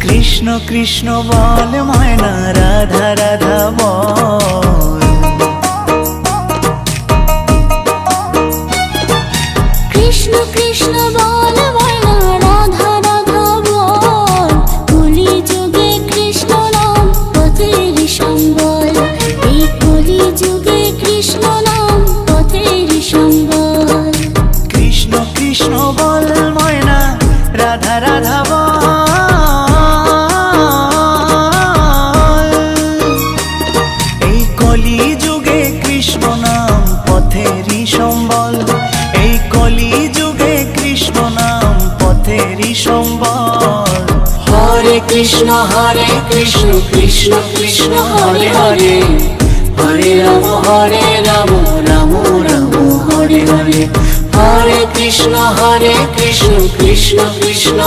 কৃষ্ণ কৃষ্ণ বল ময়না, রাধা রাধা বল। কৃষ্ণ কৃষ্ণ বল ময়না, রাধা রাধা বল। কলি যুগে কৃষ্ণ নাম পথের সম্বল, এই কলি যুগে কৃষ্ণ নাম পথের সম্বল। কৃষ্ণ কৃষ্ণ বল ময়না, রাধা রাধা বল। এই কলি যুগে কৃষ্ণ নাম পথেরই সম্বল, এই কলি যুগে কৃষ্ণ নাম পথেরই সম্বল। হরে কৃষ্ণ কৃষ্ণ কৃষ্ণ হরে হরে, হরে রাম রাম রাম হরে হরে। হরে কৃষ্ণ কৃষ্ণ কৃষ্ণ